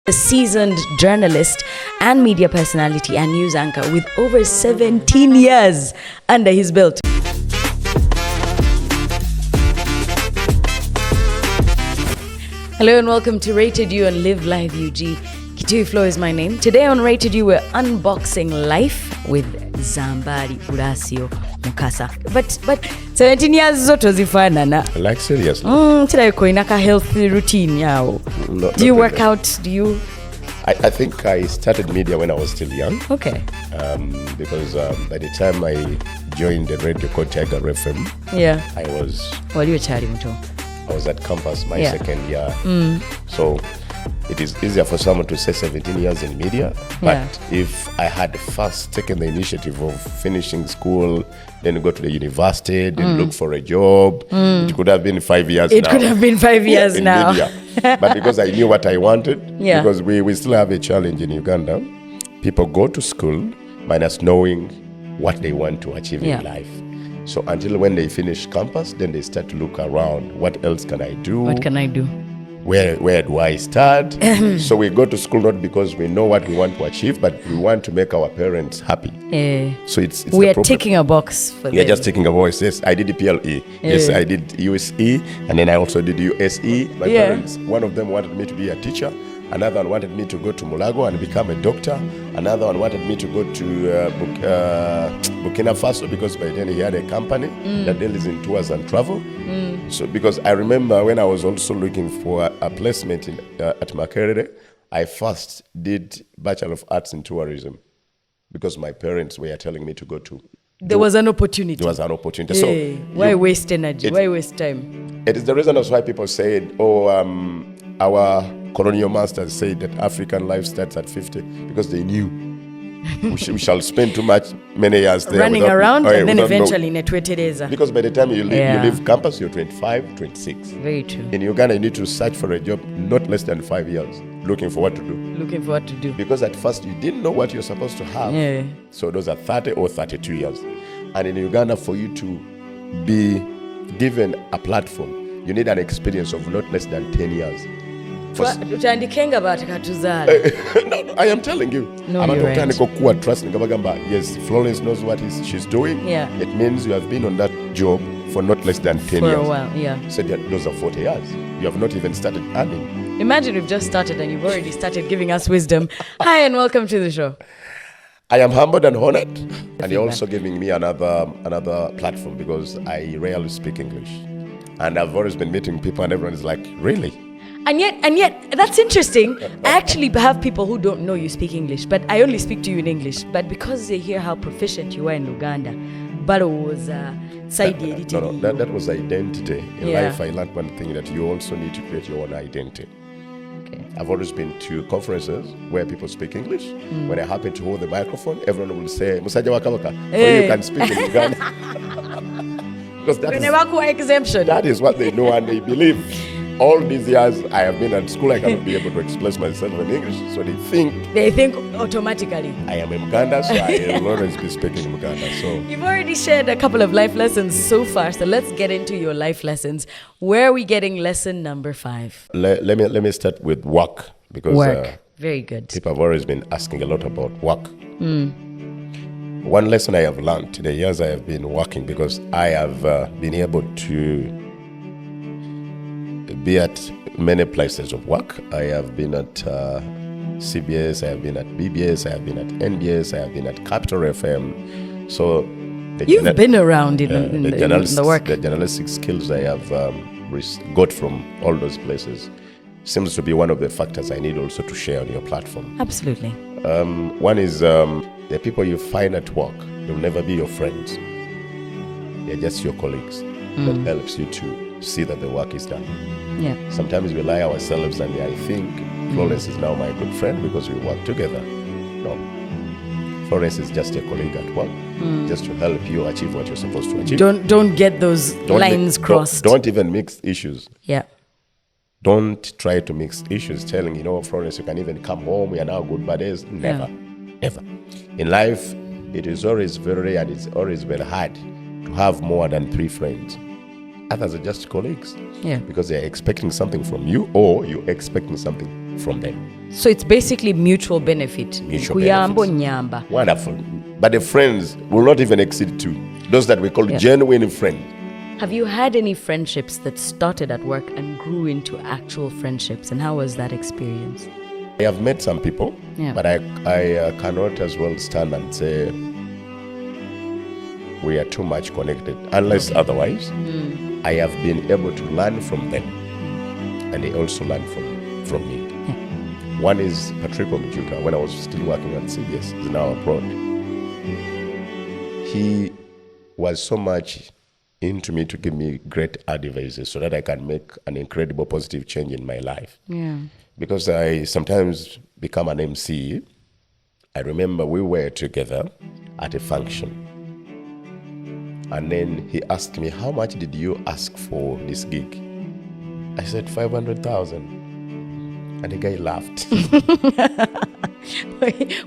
A seasoned journalist and media personality and news anchor with over 17 years under his belt. Hello and welcome to Rated You and Live Live UG. Kitui Flo is my name. Today on Rated You, we're unboxing life with Zambaali Bulasio Mukasa. But 17 years zote zifanana. Like seriously? Today uko inaka healthy routine yao. Do you work out? Do you? I think I started media when I was still young. Okay. Because by the time I joined the radio called therefrom, Yeah. I was at at campus my second year. So it is easier for someone to say 17 years in media. But if I had first taken the initiative of finishing school, then go to the university, then look for a job, it could have been 5 years now. It could have been 5 years now. Media. But because I knew what I wanted, because we still have a challenge in Uganda. People go to school minus knowing what they want to achieve in life. So until when they finish campus, then they start to look around. What else can I do? What can I do? Where do I start? So we go to school not because we know what we want to achieve, but we want to make our parents happy. So it's we are ticking a box for them. We are just ticking a box. Yes, I did the PLE. Yes, I did USE, and then I also did USE. My parents, one of them wanted me to be a teacher. Another one wanted me to go to Mulago and become a doctor. Another one wanted me to go to Burkina Faso because by then he had a company that deals in tours and travel. So because I remember when I was also looking for a placement at Makerere, I first did Bachelor of Arts in Tourism because my parents were telling me to go to. There was an opportunity. There was an opportunity. So why waste energy? Why waste time? It is the reason that's why people said, our colonial masters said that African life starts at 50 because they knew we shall spend many years there. Running around and then eventually netwetereza. Because by the time you leave campus, you're 25, 26. Very true. In Uganda, you need to search for a job not less than 5 years, looking for what to do. Because at first, you didn't know what you're supposed to have. So those are 30 or 32 years. And in Uganda, for you to be given a platform, you need an experience of not less than 10 years. No, I am telling you. No, you're right. Trust. Yes, Florence knows what she's doing. It means you have been on that job for not less than 10 years. For a while, So those are 40 years. You have not even started earning. Imagine we've just started and you've already started giving us wisdom. Hi and welcome to the show. I am humbled and honored. And you're also giving me another platform because I rarely speak English. And I've always been meeting people and everyone is like, really? And yet, that's interesting. I actually have people who don't know you speak English, but I only speak to you in English. But because they hear how proficient you are in Luganda, Baro was side editing. No, that was identity. In life, I learned one thing, that you also need to create your own identity. Okay. I've always been to conferences where people speak English. When I happen to hold the microphone, everyone will say, Musaja Wakawaka, you can speak in Uganda. Because that is what they know and they believe. All these years I have been at school, I cannot be able to express myself in English. So they think automatically I am in Uganda, so I will always be speaking in Uganda. So you've already shared a couple of life lessons so far. So let's get into your life lessons. Where are we getting lesson number 5? Let me start with work, because work. Very good. People have always been asking a lot about work. One lesson I have learned in the years I have been working, because I have been able to be at many places of work. I have been at CBS, I have been at BBS, I have been at NBS, I have been at Capital FM. So you've been around in the work. The journalistic skills I have got from all those places seems to be one of the factors I need also to share on your platform. Absolutely. One is the people you find at work, they'll never be your friends. They're just your colleagues. That helps you to see that the work is done. Sometimes we lie ourselves and I think Florence is now my good friend because we work together. No. Florence is just a colleague at work, just to help you achieve what you're supposed to achieve. Don't get those lines crossed. Don't even mix issues. Don't try to mix issues, telling, Florence, you can even come home, we are now good buddies. Never. Ever. In life, it is always very rare and it's always very hard to have more than 3 friends. Others are just colleagues. Because they're expecting something from you or you're expecting something from them. So it's basically mutual benefit. Mutual benefits. Nyamba. Wonderful. But the friends will not even exceed 2. Those that we call genuine friends. Have you had any friendships that started at work and grew into actual friendships? And how was that experience? I have met some people, but I cannot as well stand and say we are too much connected, unless otherwise. I have been able to learn from them, and they also learn from me. One is Pt.I. when I was still working at CBS, he's now abroad. He was so much into me to give me great advices so that I can make an incredible positive change in my life. Yeah. Because I sometimes become an MC. I remember we were together at a function. And then he asked me, how much did you ask for this gig? I said, 500,000. And the guy laughed.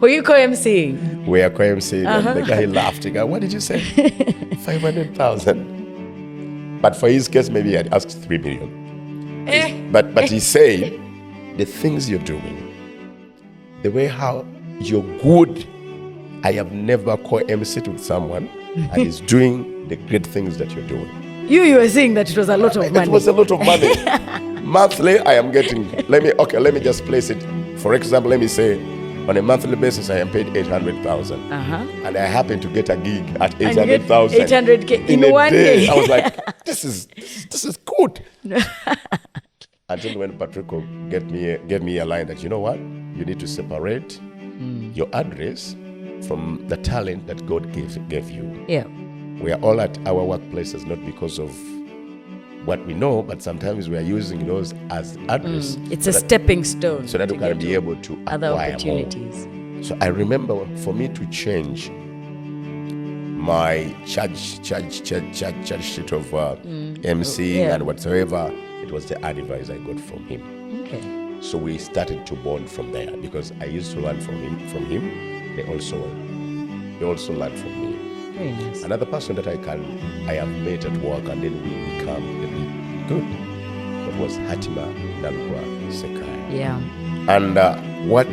Were you co-MCing? We are co-MCing, and the guy laughed. He goes, what did you say? 500,000. But for his case, maybe he had asked 3 million. But he said, the things you're doing, the way how you're good, I have never co-MC'd with someone and is doing the great things that you're doing. You were saying that it was a lot of money. It was a lot of money. Monthly, I am getting, let me just place it. For example, let me say, on a monthly basis, I am paid 800,000. And I happen to get a gig at 800,000. 800K in one day. I was like, this is good. Until when Patrick gave me a line that, you know what, you need to separate your address from the talent that God gave you. Yeah. We are all at our workplaces not because of what we know, but sometimes we are using those as address. It's a stepping stone. So that we can be able to other acquire opportunities. More. So I remember for me to change my charge sheet of MC and whatsoever, it was the advice I got from him. Okay. So we started to bond from there because I used to learn from him. They also learned from me. Very nice. Another person that I have met at work and then we become a bit good. That was Hatima Nalukwa Sekaya. Yeah. And what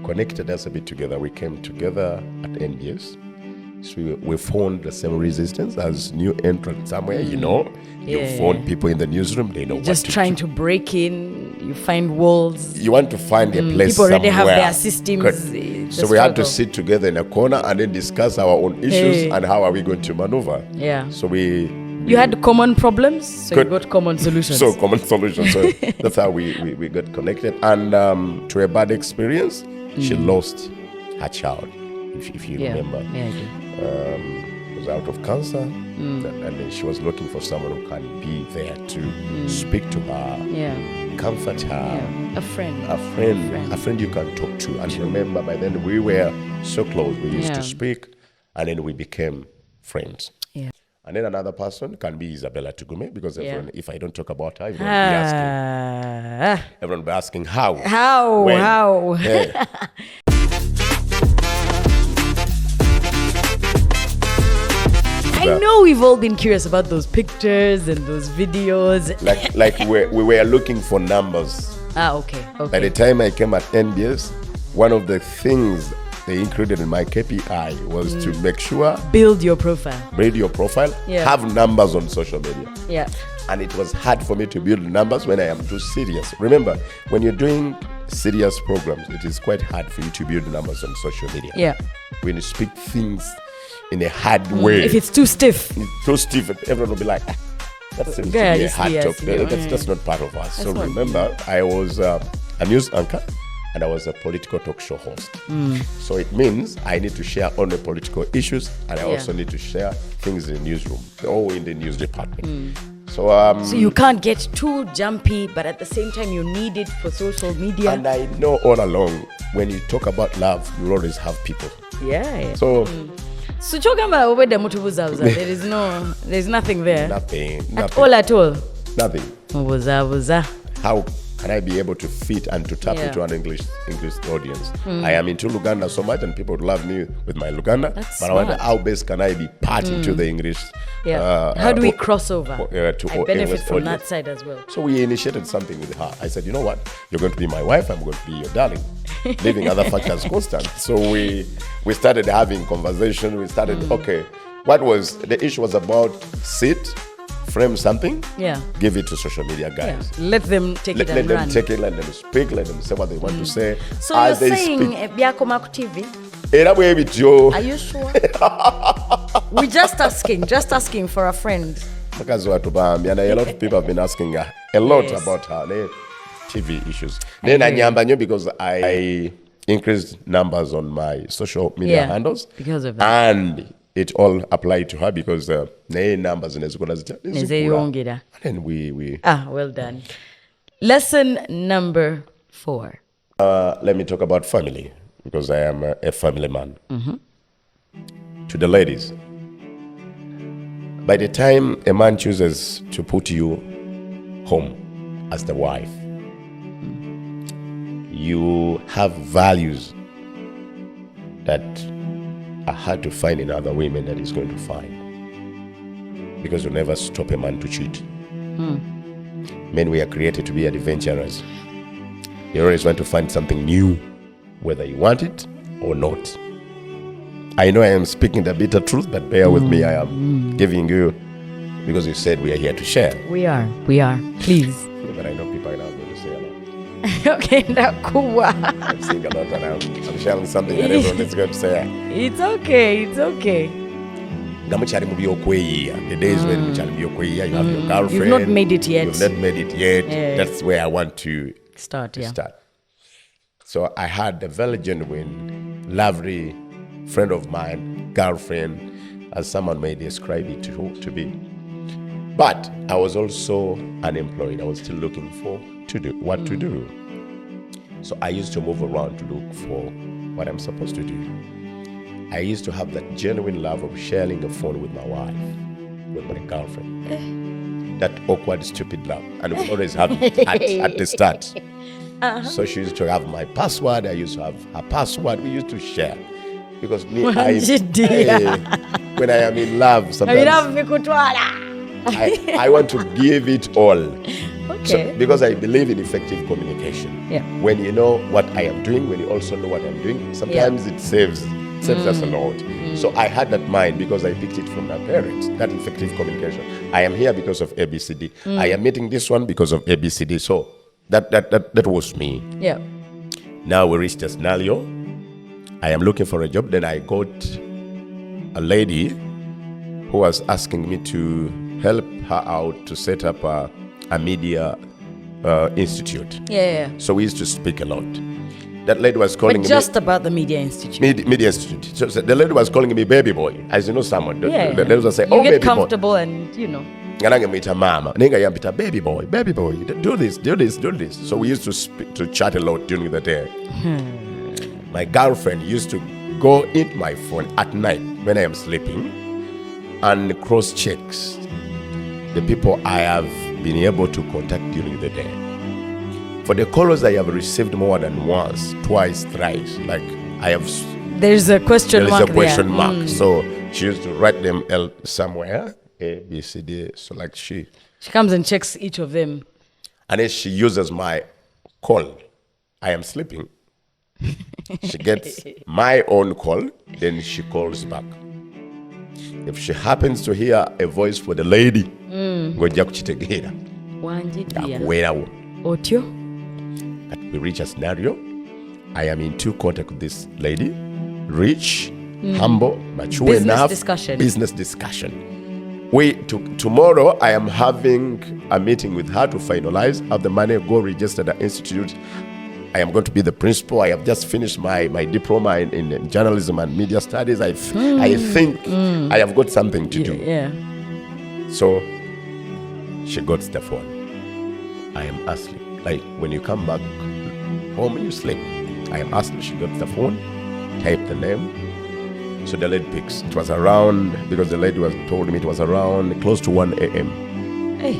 connected us a bit together, we came together at NBS. So we found the same resistance as new entrant somewhere, you know. You found people in the newsroom, they know just trying to break in, you find walls. You want to find a place people already somewhere. have their systems. So we had to sit together in a corner and then discuss our own issues and how are we going to maneuver. Yeah. So you had common problems, so you got common solutions. So common solutions. So that's how we got connected. And to a bad experience, she lost her child, if you remember. Yeah, I do. Was out of cancer, and then she was looking for someone who can be there to speak to her, comfort her. A friend you can talk to. And remember, by then we were so close. We used to speak, and then we became friends. Yeah. And then another person can be Isabella Tugume, because everyone, if I don't talk about her, everyone will be asking how. How? Yeah. I know we've all been curious about those pictures and those videos. Like we were looking for numbers. Okay. By the time I came at NBS, one of the things they included in my KPI was to make sure build your profile, have numbers on social media. Yeah. And it was hard for me to build numbers when I am too serious. Remember, when you're doing serious programs, it is quite hard for you to build numbers on social media. Yeah. When you speak things in a hard way. If it's too stiff. Everyone will be like, that seems to be a hard talk. That's not part of us. So remember, I was a news anchor and I was a political talk show host. So it means I need to share on the political issues and I also need to share things in the newsroom or in the news department. So you can't get too jumpy, but at the same time you need it for social media. And I know all along, when you talk about love, you always have people. Yeah. So there's nothing there. Nothing. At all. Nothing. How? can I be able to fit and to tap into an English audience? I am into Luganda so much, and people love me with my Luganda. That's but I wonder how best can I be part into the English? How do we cross over? To I benefit English from audience. that side as well. So we initiated something with her. I said, you know what? You're going to be my wife. I'm going to be your darling. Leaving other factors constant. So we started having conversation. We started, okay, the issue was about frame something, give it to social media guys. Let them take it and let run. them take it, let them speak, let them say what they want to say. So you're saying Byakoma TV? Are you sure? We're just asking for a friend. Because a lot of people have been asking a lot about her TV issues. Then I because I increased numbers on my social media handles. Because of that. And it all applied to her because numbers and then we well done. Lesson number 4. Let me talk about family, because I am a family man. To the ladies, by the time a man chooses to put you home as the wife, you have values that are hard to find in other women that he's going to find, because you'll never stop a man to cheat. Men, we are created to be adventurers. You always want to find something new, whether you want it or not. I know I am speaking the bitter truth, but bear with me. I am giving you, because you said we are here to share. We are. Please. But I know people are not going to say a lot. Okay, ndakuwa. I'm saying a lot, and I'm sharing something that everyone is going to say. It's okay. The days when you have your girlfriend. You've not made it yet. That's where I want to start. So I had a very genuine, lovely friend of mine, girlfriend, as someone may describe it to be. But I was also unemployed. I was still looking for what to do. So I used to move around to look for what I'm supposed to do. I used to have that genuine love of sharing a phone with my wife, with my girlfriend. That awkward, stupid love. And we always have it at the start. So she used to have my password. I used to have her password. We used to share. Because me, when I am in love, sometimes I want to give it all. Okay. So, because I believe in effective communication. When you know what I am doing, when you also know what I'm doing, sometimes it saves us a lot. So I had that mind because I picked it from my parents, that effective communication. I am here because of ABCD. I am meeting this one because of ABCD. So that was me. Now we reached a scenario. I am looking for a job. Then I got a lady who was asking me to help her out to set up a media institute. So we used to speak a lot. That lady was calling me. Just about the Media Institute. Media Institute. So the lady was calling me baby boy. As you know, someone. The lady was saying, you get baby comfortable boy. And you know. And I get mama. Baby boy, do this. So we used to chat a lot during the day. My girlfriend used to go in my phone at night when I am sleeping and cross-checks the people I have been able to contact during the day. For the callers I have received more than once, twice, thrice, like I have... There's a question mark. So she used to write them somewhere, A, B, C, D. So like she comes and checks each of them. And then she uses my call. I am sleeping. She gets my own call, then she calls back. If she happens to hear a voice for the lady, ngojja kuchitegeera. Wanjidya. Otyo. We reach a scenario. I am in contact with this lady. Rich, humble, mature enough. Business discussion. Tomorrow I am having a meeting with her to finalize, have the money, go register the institute. I am going to be the principal. I have just finished my diploma in journalism and media studies. I think I have got something to do. So she got the phone. I am asleep. Like when you come back home, you sleep. I am asleep. She got the phone, typed the name. So the lady picks. It was around, because the lady told me it was around close to 1 a.m. Hey.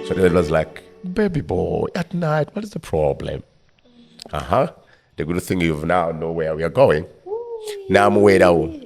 So the lady was like, baby boy, at night, what is the problem? The good thing you now know where we are going. Now I'm way down.